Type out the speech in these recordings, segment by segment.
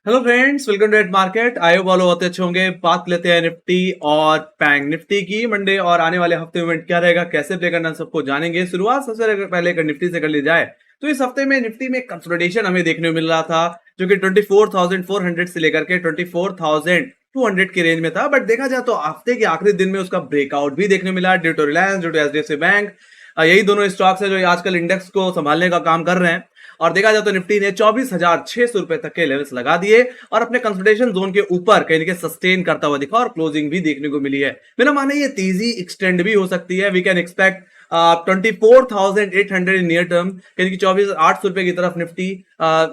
Hello friends, welcome to eight market. आयो वालों होते अच्छे होंगे। बात लेते हैं निफ्टी और बैंक निफ्टी की। मंडे और आने वाले हफ्ते में क्या रहेगा, कैसे प्ले करना, सबको जानेंगे। शुरुआत सबसे पहले अगर निफ्टी से कर ली जाए तो इस हफ्ते में निफ्टी में कंसोलिडेशन हमें देखने को मिल रहा था, जो कि 24,400 से लेकर के 24,200 की रेंज में था। बट देखा जाए तो हफ्ते के आखिरी दिन में उसका ब्रेकआउट भी देखने मिला due to Reliance, due to HDFC bank. यही दोनों स्टॉक्स है जो आजकल इंडेक्स को संभालने का काम कर रहे हैं। और देखा जाए तो निफ्टी ने 24,600 रुपए तक के लेवल्स लगा दिए और अपने कंसोलिडेशन जोन के ऊपर कहीं ना कहीं सस्टेन करता हुआ दिखा और क्लोजिंग भी देखने को मिली है। मेरा मानना है ये तेजी एक्सटेंड भी हो सकती है। We can expect 24,800 in near term, कहीं की 24,800 रुपए की तरफ निफ्टी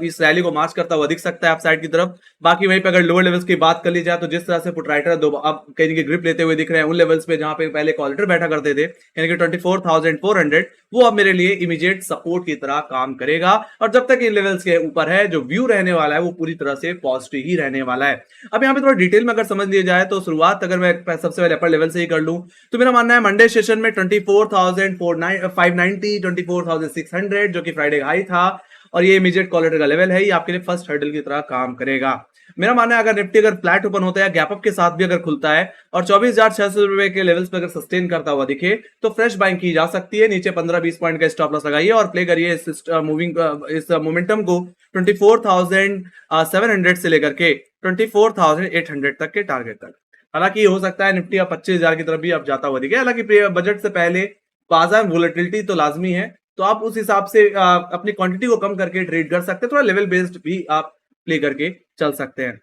इस रैली को मार्च करता हुआ दिख सकता है अपसाइड की तरफ। बाकी वहीं पे अगर लोअर लेवल्स की बात कर ली जाए तो जिस तरह से पुट राइटर अब कहीं की ग्रिप लेते हुए दिख रहे हैं उन लेवल्स पे जहां पे पहले कॉलिटर बैठा करते थे, यानी कि 24,400, वो अब मेरे लिए इमीडिएट सपोर्ट की तरह काम करेगा। और जब तक इन लेवल्स के ऊपर है, जो व्यू रहने वाला है वो पूरी तरह से पॉजिटिव ही रहने वाला है। अब यहाँ पे थोड़ा डिटेल में अगर समझ लिया जाए तो शुरुआत अगर मैं सबसे पहले अपर लेवल से ही कर लूं तो मेरा मानना है मंडे सेशन में 24,590, 24,600 जो कि फ्राइडे का हाई था, और ये इमीडिएट कॉलिटर का लेवल है, ये आपके लिए फर्स्ट हर्डल की तरह काम करेगा। मेरा मानना है अगर निफ्टी अगर फ्लैट ओपन होता है, गैप अप के साथ भी अगर खुलता है और 24,600 रुपए के लेवल्स पर अगर सस्टेन करता हुआ दिखे तो फ्रेश बाइंग की जा सकती है। नीचे 15-20 पॉइंट का स्टॉप लॉस लगाइए और प्ले करिए इस मोमेंटम को 24,700 से लेकर के 24,800 तक के टारगेट तक। हालांकि हो सकता है निफ्टी अब 25,000 की तरफ भी अब जाता हुआ दिखे। हालांकि बजट से पहले बाजार वोलेटिलिटी तो लाजमी है, तो आप उस हिसाब से अपनी क्वांटिटी को कम करके ट्रेड कर सकते हैं। थोड़ा लेवल बेस्ड भी आप प्ले करके चल सकते हैं।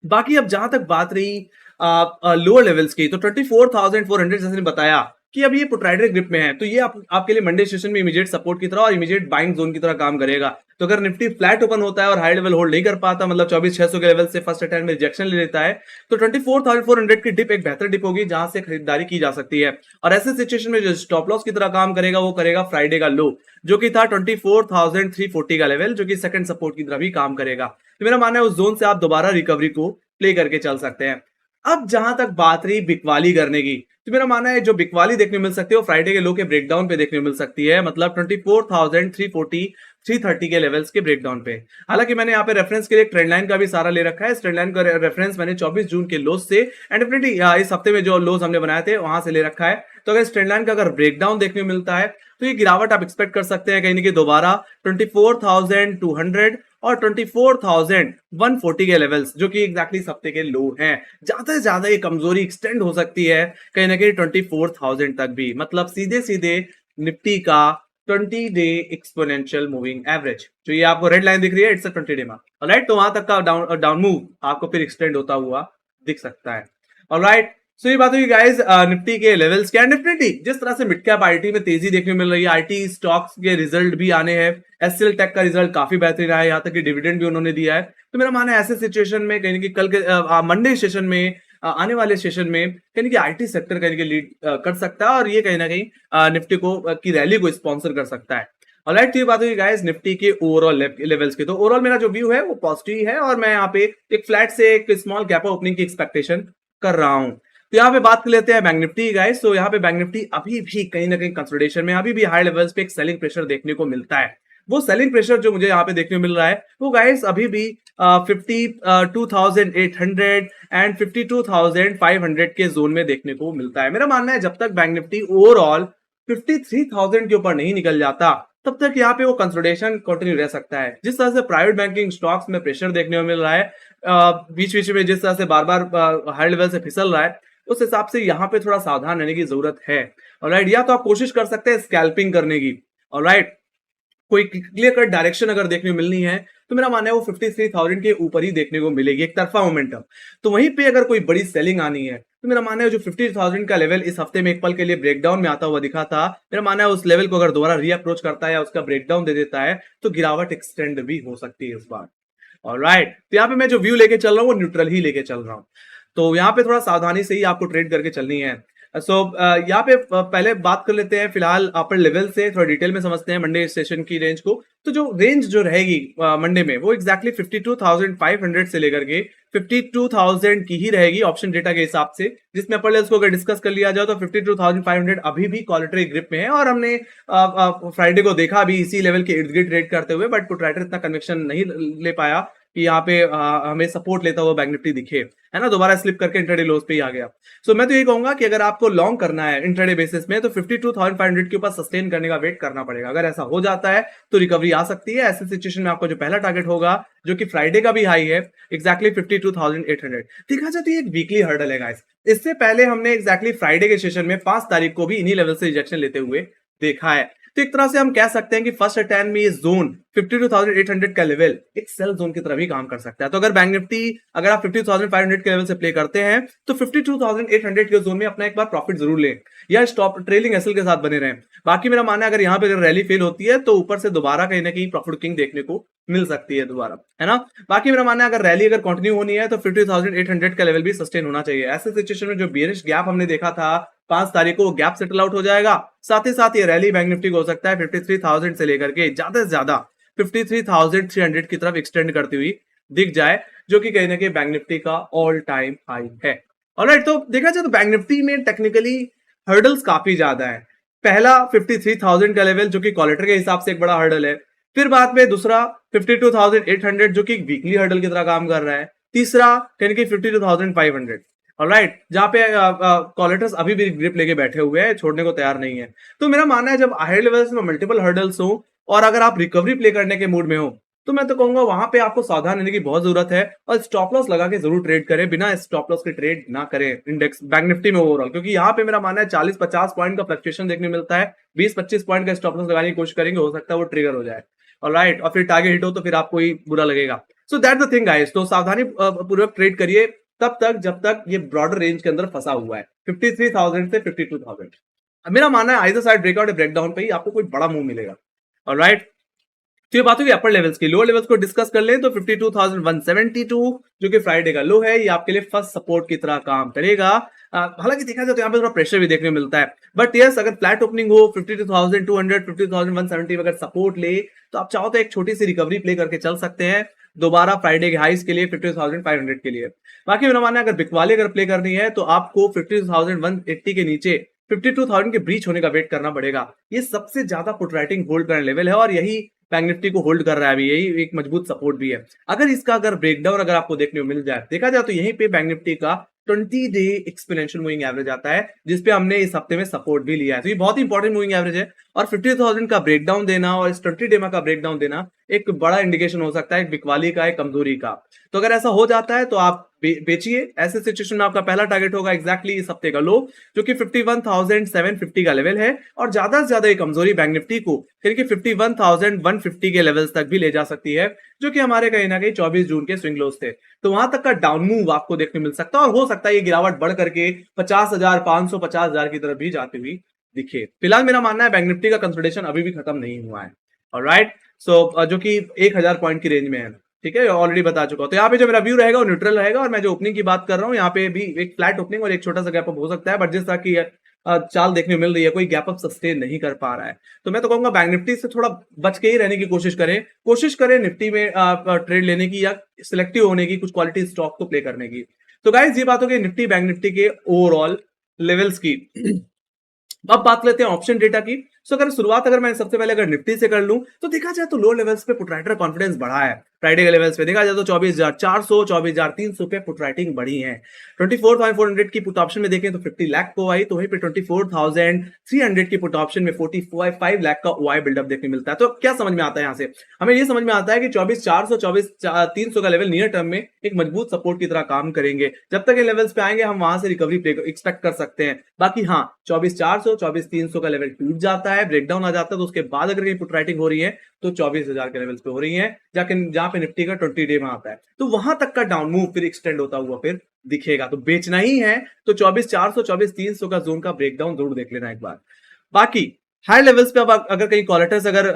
बाकी अब जहां तक बात रही लोअर लेवल्स की, तो 24,400 जैसे ने बताया कि अब ये पुटराइडर ग्रिप में है, तो ये आपके लिए मंडे सेशन में इमीडिएट सपोर्ट की तरह और इमीडिएट बाइंग जोन की तरह काम करेगा। तो अगर निफ्टी फ्लैट ओपन होता है और हाई लेवल होल्ड नहीं कर पाता, मतलब 24,600 के लेवल से फर्स्ट अटैम्प्ट में रिजेक्शन ले लेता है, तो 24,400 की डिप एक बेहतर डिप होगी जहां से खरीदारी की जा सकती है। और ऐसे सिचुएशन में जो स्टॉप लॉस की तरह काम करेगा वो करेगा फ्राइडे का लो, जो कि था 24,340 का लेवल, जो कि सेकंड सपोर्ट की तरह भी काम करेगा। तो मेरा मानना है उस जोन से आप दोबारा रिकवरी को प्ले करके चल सकते हैं। अब जहां तक बात रही बिकवाली करने की, तो मेरा मानना है जो बिकवाली देखने को मिल सकती है वो फ्राइडे के लो के ब्रेकडाउन पे देखने को मिल सकती है, मतलब 24,340 330 के लेवल्स के ब्रेकडाउन पे। हालांकि मैंने यहाँ पे रेफरेंस के लिए ट्रेंड लाइन का भी सहारा ले रखा है। इस ट्रेंड लाइन का रेफरेंस मैंने 24 जून के लोज से एंड डेफिनेटली इस हफ्ते में जो लोज हमने बनाए थे वहां से ले रखा है। तो अगर इस ट्रेंड लाइन का अगर ब्रेकडाउन देखने को मिलता है तो ये गिरावट आप एक्सपेक्ट कर सकते हैं कहीं ना कहीं दोबारा 24,200 और 24,140 के लेवल्स, जो कि एग्जैक्टली इस हफ्ते के लो हैं। ज्यादा से ज्यादा ये कमजोरी एक्सटेंड हो सकती है कहीं ना कहीं 24,000 तक भी, मतलब सीधे सीधे निफ्टी का 20 डे एक्सपोनेंशियल मूविंग एवरेज, जो ये आपको रेड लाइन दिख रही है, it's a 20 day mark. Alright, तो वहां तक का डाउन मूव आपको फिर एक्सटेंड होता हुआ दिख सकता है। ऑलराइट, सो ये बात हुई गाइस निफ्टी के लेवल्स के। डेफिनेटली जिस तरह से मिड कैप आईटी में तेजी देखने को मिल रही है, आईटी स्टॉक्स के रिजल्ट भी आने हैं। एचसीएल टेक का रिजल्ट काफी बेहतरीन रहा है, यहाँ तक कि डिविडेंड भी उन्होंने दिया है। तो मेरा मानना है ऐसे सिचुएशन में कहीं ना कहीं कल के मंडे सेशन में आने वाले सेशन में कहीं कि आईटी सेक्टर कहीं कि लीड कर सकता है और ये कहीं ना कहीं निफ्टी को की रैली को स्पॉन्सर कर सकता है। ऑलराइट, तो ये बात हुई गाइस निफ्टी के ओवरऑल लेवल्स की। तो ओवरऑल मेरा जो व्यू है वो पॉजिटिव है और मैं यहाँ पे एक फ्लैट से एक स्मॉल गैप ओपनिंग की एक्सपेक्टेशन कर रहा हूँ। तो यहाँ पे बात कर लेते हैं बैंक निफ्टी गाइस। तो यहाँ पे बैंक निफ्टी अभी भी कहीं ना कहीं कंसोलिडेशन में, अभी भी हाई लेवल्स पे एक सेलिंग प्रेशर देखने को मिलता है। वो सेलिंग प्रेशर जो मुझे यहाँ पे देखने को मिल रहा है वो गाइस अभी भी 52,800 एंड 52,500 के जोन में देखने को मिलता है। मेरा मानना है जब तक बैंक निफ्टी ओवरऑल 53,000 के ऊपर नहीं निकल जाता तब तक यहाँ पे वो कंसोलिडेशन कंटिन्यू रह सकता है। जिस तरह से प्राइवेट बैंकिंग स्टॉक्स में प्रेशर देखने को मिल रहा है, बीच बीच में जिस तरह से बार बार हाई लेवल से फिसल रहा है, उस हिसाब से यहाँ पे थोड़ा सावधान रहने की जरूरत है। ऑलराइट, या तो आप कोशिश कर सकते हैं स्कैल्पिंग करने की। ऑलराइट, कोई क्लियर कट डायरेक्शन अगर देखने को मिलनी है तो मेरा मानना है वो 53,000 के ऊपर ही देखने को मिलेगी, एक तरफा मोमेंटम। तो वहीं पे अगर कोई बड़ी सेलिंग आनी है तो मेरा मानना है जो 50,000 का लेवल इस हफ्ते में एक पल के लिए ब्रेकडाउन में आता हुआ दिखा था, मेरा मानना है उस लेवल को अगर दोबारा रीअप्रोच करता है या उसका ब्रेकडाउन दे देता है तो गिरावट एक्सटेंड भी हो सकती है इस बार। ऑलराइट, तो यहाँ पे मैं जो व्यू लेके चल रहा हूँ वो न्यूट्रल ही लेके चल रहा हूँ। तो यहाँ पे थोड़ा सावधानी से ही आपको ट्रेड करके चलनी है। यहाँ पे पहले बात कर लेते हैं फिलहाल अपर लेवल से, थोड़ा डिटेल में समझते हैं मंडे सेशन की रेंज को। तो जो रेंज जो रहेगी मंडे में वो एग्जैक्टली 52,500 से लेकर के 52,000 की ही रहेगी ऑप्शन डेटा के हिसाब से, जिसमें अपर लेवल्स को अगर डिस्कस कर लिया जाए तो 52,500 अभी भी कॉलरेटरी ग्रिप में है और हमने फ्राइडे को देखा अभी इसी लेवल के इर्द गिर्द ट्रेड करते हुए, बट पुट राइटर इतना कन्विक्शन नहीं ले पाया कि यहाँ पे हमें सपोर्ट लेता हुआ बैंक निफ्टी दिखे, है ना, दोबारा स्लिप करके इंट्राडे लोज पे ही आ गया। सो मैं तो ये कहूंगा कि अगर आपको लॉन्ग करना है इंट्राडे बेसिस में तो 52,500 के ऊपर सस्टेन करने का वेट करना पड़ेगा। अगर ऐसा हो जाता है तो रिकवरी आ सकती है। ऐसी सिचुएशन में आपको जो पहला टारगेट होगा, जो कि फ्राइडे का भी हाई है, एग्जैक्टली 52,800। देखा जाए तो ये एक वीकली हर्डल है गाइस। इससे पहले हमने एग्जैक्टली फ्राइडे के सेशन में 5 तारीख को भी इन्हीं लेवल से रिजेक्शन लेते हुए देखा है। तो एक तरह से हम कह सकते हैं कि फर्स्ट अटेम्प्ट में ये जोन 52,800 का लेवल एक सेल जोन की तरह भी काम कर सकता है। तो अगर बैंक निफ्टी अगर आप 50,500 के लेवल से प्ले करते हैं तो 52,800 के जोन में अपना एक बार प्रॉफिट जरूर लें या स्टॉप ट्रेलिंग एसएल के साथ बने रहें। बाकी मेरा मानना है अगर यहाँ पे अगर रैली फेल होती है तो ऊपर से दोबारा कहीं ना कहीं प्रॉफिट किंग देखने को मिल सकती है दोबारा, है ना। बाकी मेरा मानना है अगर रैली अगर कंटिन्यू होनी है तो 50,800 का लेवल भी सस्टेन होना चाहिए। ऐसे सिचुएशन में जो बियरिश गैप हमने देखा था 5 तारीख को, गैप सेटल आउट हो जाएगा। साथ ही साथ ये रैली बैंक निफ्टी को हो सकता है 53,000 से लेकर के ज्यादा से ज्यादा 53,300 की तरफ एक्सटेंड करती हुई दिख जाए, जो कि कहीं ना कहीं बैंक निफ्टी का ऑल टाइम हाई है। ऑलराइट, तो देखा जाए तो बैंक निफ्टी में टेक्निकली हर्डल्स काफी ज्यादा है। पहला 53,000 का लेवल जो कि क्वालिटर के हिसाब से एक बड़ा हर्डल है। फिर बाद में दूसरा 52,800 जो कि वीकली हर्डल की तरह काम कर रहा है। तीसरा कहीं 52,500, ऑलराइट, जहां पे कॉलेटर्स अभी भी ग्रिप लेके बैठे हुए हैं, छोड़ने को तैयार नहीं है। तो मेरा मानना है जब हायर लेवल्स में मल्टीपल हर्डल्स हो और अगर आप रिकवरी प्ले करने के मूड में हो तो मैं तो कहूंगा वहां पे आपको सावधान रहने की बहुत जरूरत है और स्टॉप लॉस लगा के जरूर ट्रेड करें। बिना स्टॉप लॉस के ट्रेड ना करें इंडेक्स बैंक निफ्टी में ओवरऑल, क्योंकि यहाँ पे मेरा मानना है 40-50 पॉइंट का फ्लक्चुएशन देखने मिलता है। 20-25 पॉइंट का स्टॉप लॉस लगाने की कोशिश करेंगे, हो सकता है वो ट्रिगर हो जाए, ऑलराइट, और फिर टारगेट हिट हो तो फिर आपको ही बुरा लगेगा। So that the thing guys, तो सावधानी पूर्वक ट्रेड करिए तब तक जब तक ये ब्रॉडर रेंज के अंदर फंसा हुआ है 53,000 से 52,000। मेरा मानना है आइदर साइड ब्रेकआउट या ब्रेकडाउन पे ही आपको कोई बड़ा मूव मिलेगा, ऑलराइट। तो ये बात होगी अपर लेवल्स की। लोअर लेवल्स को डिस्कस कर लें तो 52,172 जो कि फ्राइडे का लो है, ये आपके लिए फर्स्ट सपोर्ट की तरह काम करेगा। हालांकि देखा जाए तो यहाँ पे थोड़ा प्रेशर भी देखने को मिलता है, बट यस अगर फ्लैट ओपनिंग हो 52,200 52,170 अगर सपोर्ट ले तो आप चाहो तो एक छोटी सी रिकवरी प्ले करके चल सकते हैं दोबारा फ्राइडे के हाइस के लिए 50,500 के लिए। बाकी मेरा मानना है अगर बिकवाली अगर प्ले करनी है तो आपको 50,180 के नीचे 52,000 के ब्रीच होने का वेट करना पड़ेगा। ये सबसे ज्यादा पुट राइटिंग होल्ड करने लेवल है और यही बैंक निफ्टी को होल्ड कर रहा है अभी, यही एक मजबूत सपोर्ट भी है। अगर इसका अगर ब्रेकडाउन अगर आपको देखने को मिल जाए, देखा जाए तो यहीं पे बैंक निफ्टी का 20 डे एक्सपोनेंशियल मूविंग एवरेज आता है, जिसपे हमने इस हफ्ते में सपोर्ट भी लिया है। तो ये बहुत इंपॉर्टेंट मूविंग एवरेज है और 50,000 का ब्रेकडाउन देना और इस 20 डे का ब्रेकडाउन देना एक बड़ा इंडिकेशन हो सकता है बिकवाली का, एक कमजोरी का। तो अगर ऐसा हो जाता है तो आप बेचिए। ऐसे सिचुएशन में आपका पहला टारगेट होगा एग्जैक्टली इस हफ्ते का लो जो कि 51,750 का लेवल है और ज्यादा से ज्यादा ये कमजोरी बैंक निफ्टी को कहीं 51,150 के लेवल्स तक भी ले जा सकती है, जो कि हमारे कहीं ना कहीं 24 जून के स्विंग लोस थे। तो वहां तक का डाउन मूव आपको देखने मिल सकता है और हो सकता है ये गिरावट बढ़ करके 50,000 550,000 की तरफ भी जाती हुई दिखे। फिलहाल मेरा मानना है बैंक निफ्टी का कंसोलिडेशन अभी भी खत्म नहीं हुआ है, ऑलराइट। सो जो कि 1,000 पॉइंट की रेंज में है, ठीक है, ऑलरेडी बता चुका हूं। तो यहाँ पे जो मेरा व्यू रहेगा वो न्यूट्रल रहेगा और मैं जो ओपनिंग की बात कर रहा हूँ यहाँ पे भी एक फ्लैट ओपनिंग और एक छोटा सा गैप अप हो सकता है, बट जिस तरह की चाल देखने मिल रही है कोई गैप अप सस्टेन नहीं कर पा रहा है। तो मैं तो कहूंगा बैंक निफ्टी से थोड़ा बच के ही रहने की कोशिश करें निफ्टी में ट्रेड लेने की या सिलेक्टिव होने की, कुछ क्वालिटी स्टॉक को प्ले करने की। तो गाइस ये बात हो गई निफ्टी बैंक निफ्टी के ओवरऑल लेवल्स की। अब बात लेते हैं ऑप्शन डेटा की। सो अगर शुरुआत अगर मैं सबसे पहले अगर निफ्टी से कर लूं तो देखा जाए तो लो लेवल्स पे पुट राइटर कॉन्फिडेंस बढ़ा है। फ्राइडे के लेवल्स पे देखा जाए तो 24,400 24,300 पे पुट राइटिंग बढ़ी है। 24,400 की पुट ऑप्शन में देखें तो 50 लाख को आई, तो वहीं पे 24,300 की पुट ऑप्शन में 45 लाख का ओआई बिल्डअप देखने मिलता है। तो क्या समझ में आता है यहाँ से? हमें ये समझ में आता है कि 24,400 24,300 का लेवल नियर टर्म में एक मजबूत सपोर्ट की तरह काम करेंगे। जब तक इन लेवल्स पे आएंगे हम वहां से रिकवरी एक्सपेक्ट कर सकते हैं। बाकी हाँ 24,400 24,300 का लेवल टूट जाता है, ब्रेकडाउन आ जाता है, तो उसके बाद अगर कहीं पुट राइटिंग हो रही है तो 24,000 के लेवल्स पे हो रही है, जहां पे निफ्टी का 20 डे में आता है, तो वहां तक का डाउन मूव फिर एक्सटेंड होता हुआ फिर दिखेगा। तो बेचना ही है तो 24,400 24,300 का जोन का ब्रेकडाउन जरूर देख लेना एक बार। बाकी हाई लेवल्स पे अब अगर कहीं कॉलेटर्स अगर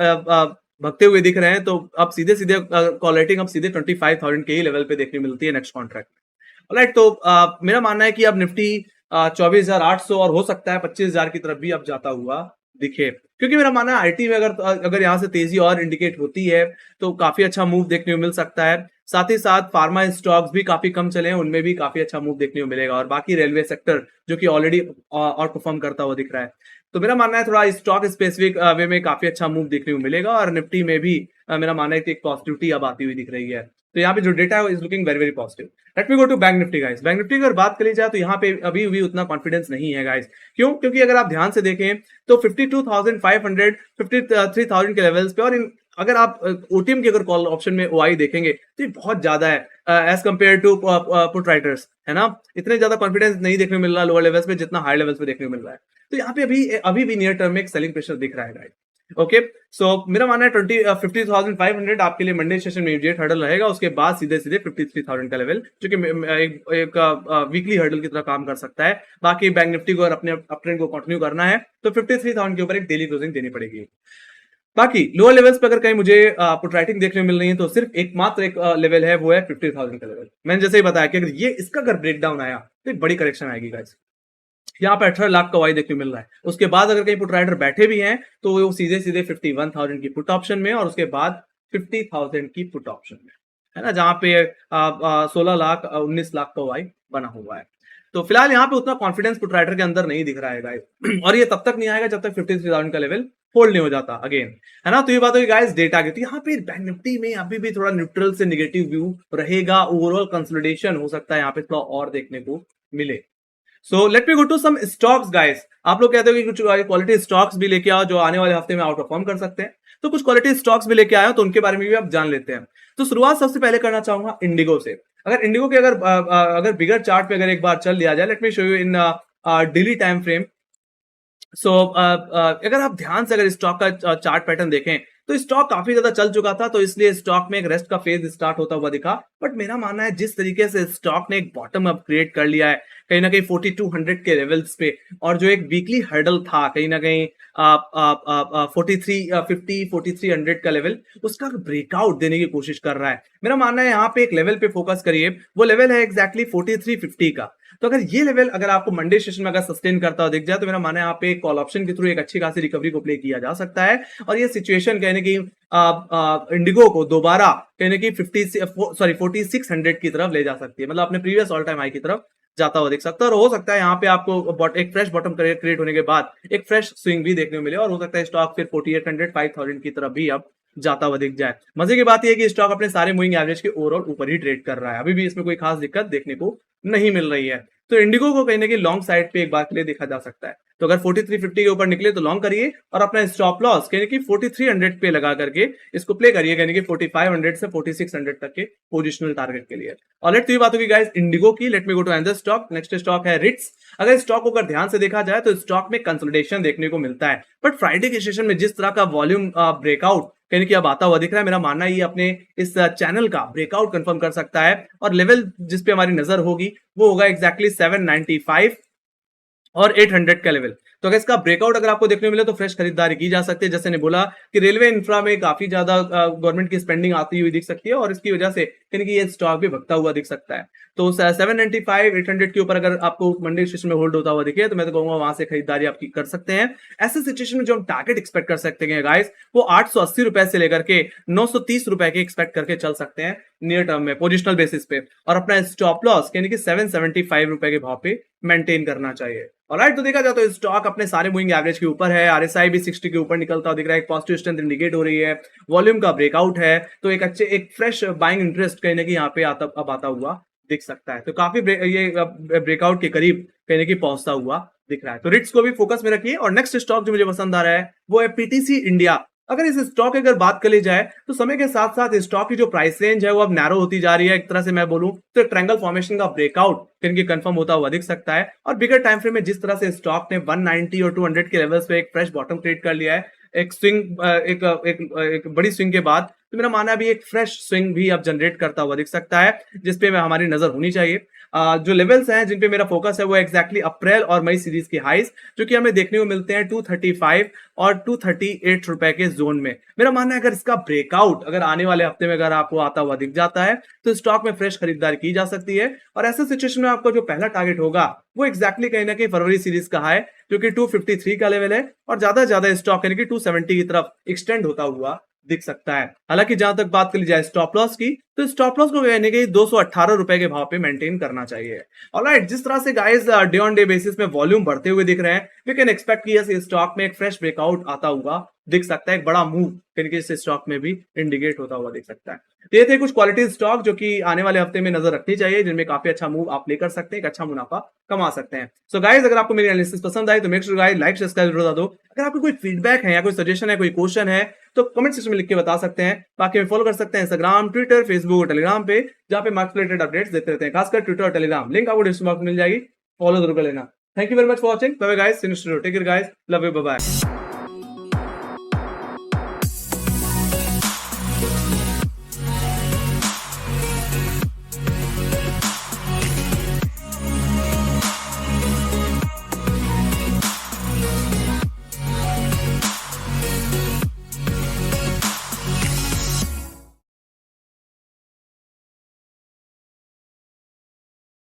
भगते हुए दिख रहे हैं तो अब सीधे सीधे कॉलेटिंग अब सीधे 25,000 के ही लेवल पे देखने मिलती है नेक्स्ट कॉन्ट्रैक्ट में। राइट, तो मेरा मानना है कि अब निफ्टी 24,800 और हो सकता है 25,000 की तरफ भी अब जाता हुआ दिखे, क्योंकि मेरा मानना है आईटी में अगर यहाँ से तेजी और इंडिकेट होती है तो काफी अच्छा मूव देखने को मिल सकता है। साथ ही साथ फार्मा स्टॉक्स भी काफी कम चले हैं, उनमें भी काफी अच्छा मूव देखने को मिलेगा और बाकी रेलवे सेक्टर जो कि ऑलरेडी और परफॉर्म करता हुआ दिख रहा है। तो मेरा मानना है थोड़ा स्टॉक स्पेसिफिक वे में काफी अच्छा मूव देखने को मिलेगा और निफ्टी में भी मेरा मानना है कि एक पॉजिटिविटी अब आती हुई दिख रही है। तो यहाँ पे जो डेटा है is looking very very positive. Let me go to bank Nifty guys. Bank Nifty की अगर बात करी जाए तो यहाँ पे अभी भी उतना कॉन्फिडेंस नहीं है गाइस। क्यों? क्योंकि अगर आप ध्यान से देखें तो 52,500 53,000 के लेवल्स पे, और अगर आप ओटीएम की अगर कॉल ऑप्शन में ओआई देखेंगे तो ये बहुत ज्यादा है as compare to put writers, है ना। इतने ज्यादा कॉन्फिडेंस नहीं देखने को मिल रहा लोअर लेवल्स पे जितना हाई लेवल्स पे देखने को मिल रहा है। तो यहाँ पे अभी भी नियर टर्म में एक सेलिंग प्रेशर दिख रहा है गाइस। ओके, सो मेरा मानना है 50,500 आपके लिए मंडे सेशन में इमीडिएट हर्डल रहेगा। उसके बाद सीधे सीधे 53,000 का लेवल, जो कि एक वीकली हर्डल की तरह काम कर सकता है। बाकी बैंक निफ्टी को अगर अपने अपट्रेंड को कंटिन्यू करना है तो 53,000 के ऊपर एक डेली क्लोजिंग देनी पड़ेगी। बाकी लोअर लेवल्स पे अगर कहीं मुझे पुट राइटिंग देखने को मिल रही है तो सिर्फ एकमात्र एक लेवल है, वो है 50,000 का लेवल। मैंने जैसे ही बताया कि अगर ये इसका अगर ब्रेकडाउन आया तो एक बड़ी करेक्शन आएगी गाइस। यहाँ पे 18 लाख का वाई देखने को मिल रहा है। उसके बाद अगर कहीं पुट राइडर बैठे भी हैं तो वो सीधे सीधे 51,000 की पुट ऑप्शन में, और उसके बाद 50,000 की पुट ऑप्शन में, है ना, जहां पे 16 लाख 19 लाख का वाई बना हुआ है। तो फिलहाल यहाँ पे उतना कॉन्फिडेंस पुट राइडर के अंदर नहीं दिख रहा है गाइस, और ये तब तक नहीं आएगा जब तक 53,000 का लेवल होल्ड नहीं हो जाता अगेन, है ना। तो ये बात होगी गाइस डेटा की। तो यहाँ पे बैंक निफ्टी में अभी भी थोड़ा न्यूट्रल से नेगेटिव व्यू रहेगा। ओवरऑल कंसोलिडेशन हो सकता है यहाँ पे थोड़ा और देखने को मिले। So let me go to some stocks guys. आप लोग कहते हो कि कुछ क्वालिटी स्टॉक्स भी लेके आओ जो आने वाले हफ्ते में आउट परफॉर्म कर सकते हैं, तो कुछ क्वालिटी स्टॉक्स भी लेके आए हो तो उनके बारे में भी आप जान लेते हैं। तो शुरुआत सबसे पहले करना चाहूंगा इंडिगो से। अगर इंडिगो के अगर बिगर चार्ट पे अगर एक बार चल लिया जाए, let me show you in daily time frame. So अगर आप ध्यान से अगर स्टॉक का चार्ट पैटर्न देखें तो स्टॉक काफी ज्यादा चल चुका था, तो इसलिए स्टॉक में एक रेस्ट का फेज स्टार्ट होता हुआ दिखा। बट मेरा मानना है जिस तरीके से स्टॉक ने एक बॉटम अप क्रिएट कर लिया है कहीं ना कहीं 4200 के लेवल्स पे, और जो एक वीकली हर्डल था कहीं ना कहीं 4300 का लेवल, उसका ब्रेकआउट देने की कोशिश कर रहा है। मेरा मानना है यहाँ पे एक लेवल पे फोकस करिए, वो लेवल है एग्जैक्टली 4350 का। तो अगर ये लेवल अगर आपको मंडे सेशन में अगर सस्टेन करता हुआ दिख जाए तो मेरा मानना है यहाँ पे कॉल ऑप्शन के थ्रू एक अच्छी खासी रिकवरी को प्ले किया जा सकता है, और ये सिचुएशन कहने की इंडिगो को दोबारा कहने की 4600 की तरफ ले जा सकती है, मतलब अपने प्रीवियस ऑल टाइम हाई की तरफ जाता हुआ दिख सकता है। और हो सकता है यहाँ पे आपको एक फ्रेश बॉटम क्रिएट होने के बाद एक फ्रेश स्विंग भी देखने को मिले, और हो सकता है स्टॉक फिर 4800 5000 की तरफ भी अब जाता हुआ दिख जाए। मजे की बात यह है कि स्टॉक अपने सारे मूविंग एवरेज के ओवरऑल ऊपर ही ट्रेड कर रहा है, अभी भी इसमें कोई खास दिक्कत देखने को नहीं मिल रही है। तो इंडिगो को कहीं ना कहीं लॉन्ग साइड पे एक बार के लिए देखा जा सकता है। तो अगर 4350 के ऊपर निकले तो लॉन्ग करिए, और अपना स्टॉप लॉस कहने की 4300 पे लगा करके इसको प्ले करिए, कहने की 4500 से 4600 तक के पोजिशनल टारगेट के लिए। और लेट तो ये बात होगी गाइस इंडिगो की। Let me go to another stock. Next stock है रिट्स। अगर स्टॉक को अगर ध्यान से देखा जाए तो स्टॉक में कंसोलिडेशन देखने को मिलता है, बट फ्राइडे के सेशन में जिस तरह का वॉल्यूम ब्रेकआउट कहने की अब आता हुआ दिख रहा है, मेरा मानना है ये अपने इस चैनल का ब्रेकआउट कंफर्म कर सकता है, और लेवल जिस पे हमारी नजर होगी वो होगा एग्जैक्टली 795 और 800 का लेवल। तो अगर इसका ब्रेकआउट अगर आपको देखने को मिले तो फ्रेश खरीदारी की जा सकती है। जैसे ने बोला कि रेलवे इंफ्रा में काफी ज्यादा गवर्नमेंट की स्पेंडिंग आती हुई दिख सकती है, और इसकी वजह से यानी कि ये स्टॉक भी भगता हुआ दिख सकता है। तो 795 800 के ऊपर अगर आपको मंडे सेशन में होल्ड होता हुआ दिखे तो मैं तो कहूंगा वहां से खरीदारी आपकी कर सकते हैं। ऐसे सिचुएशन में जो हम टारगेट एक्सपेक्ट कर सकते हैं गाइस, वो 880 रुपए से लेकर के 930 रुपए के एक्सपेक्ट करके चल सकते हैं नियर टर्म में पोजिशनल बेसिस पे, और अपना स्टॉप लॉस यानी कि 775 रुपए के भाव पे मेंटेन करना चाहिए। ऑलराइट, तो देखा जाए तो स्टॉक अपने सारे मूविंग एवरेज के ऊपर है। आरएसआई भी 60 के ऊपर निकलता हुआ दिख रहा है, एक पॉजिटिव स्ट्रेंथ इंडिकेट हो रही है, वॉल्यूम का ब्रेकआउट है, तो एक फ्रेश बाइंग इंटरेस्ट कहीं ना कहीं यहाँ पे आता हुआ दिख सकता है। तो काफी ये ब्रेकआउट के करीब कहीं ना कहीं पहुंचता हुआ दिख रहा है। तो रिट्स को भी फोकस में रखिए। और नेक्स्ट स्टॉक जो मुझे पसंद आ रहा है वो है पीटीसी इंडिया। अगर इस स्टॉक की अगर बात कर ली जाए तो समय के साथ साथ स्टॉक की जो प्राइस रेंज है वो अब नैरो होती जा रही है। एक तरह से मैं बोलूं तो ट्रायंगल फॉर्मेशन का ब्रेकआउट कहीं कंफर्म होता हुआ दिख सकता है, और बिगर टाइम फ्रेम में जिस तरह से स्टॉक ने 190 और 200 के लेवल्स पे एक फ्रेश बॉटम क्रिएट कर लिया है, एक स्विंग एक बड़ी स्विंग के बाद, तो मेरा मानना भी एक फ्रेश स्विंग भी अब जनरेट करता हुआ दिख सकता है, जिसपे हमारी नजर होनी चाहिए। जो लेवल्स हैं जिन पे मेरा फोकस है वो एग्जैक्टली अप्रैल और मई सीरीज की हाइस, जो कि हमें देखने को मिलते हैं 235 और 238 रुपए के जोन में। मेरा मानना है अगर इसका ब्रेकआउट अगर आने वाले हफ्ते में अगर आपको आता हुआ दिख जाता है तो स्टॉक में फ्रेश खरीदारी की जा सकती है। और ऐसे सिचुएशन में आपका जो पहला टारगेट होगा वो एग्जैक्टली कहीं ना कहीं फरवरी सीरीज का है, जो कि 253 का लेवल है, और ज्यादा स्टॉक यानी कि 270 की तरफ एक्सटेंड होता हुआ दिख सकता है। हालांकि जहां तक बात कर ली जाए स्टॉप लॉस की, तो स्टॉप लॉस को यानी कि 218 रुपए के भाव पे मेंटेन करना चाहिए। ऑलराइट, जिस तरह से guys day on day basis में वॉल्यूम बढ़ते हुए दिख रहे हैं, वी कैन एक्सपेक्ट कि इस स्टॉक में एक फ्रेश ब्रेकआउट आता हुआ दिख सकता है, एक बड़ा मूव तरीके से स्टॉक में भी इंडिकेट होता हुआ दिख सकता है। तो ये थे कुछ क्वालिटी स्टॉक जो कि आने वाले हफ्ते में नजर रखनी चाहिए, जिनमें काफी अच्छा मूव आप लेकर सकते हैं, एक अच्छा मुनाफा कमा सकते हैं। सो गाइस, अगर आपको मेरी एनालिसिस पसंद आई तो make sure guys like subscribe जरूर बता दो। अगर आपको कोई फीडबैक है या कोई सजेशन है, कोई क्वेश्चन है, तो कमेंट सेक्शन में लिख के बता सकते हैं। बाकी में फॉलो कर सकते हैं इंस्टाग्राम, ट्विटर, फेसबुक और टेलीग्राम पे, जहां पे मार्केट रिलेटेड अपडेट्स देते रहते हैं, खासकर ट्विटर और टेलीग्राम। लिंक आपको डिस्क्रिप्शन बॉक्स में मिल जाएगी, फॉलो जरूर कर लेना। Thank you very much for watching. Bye bye guys, see you take care guys, love you, bye bye.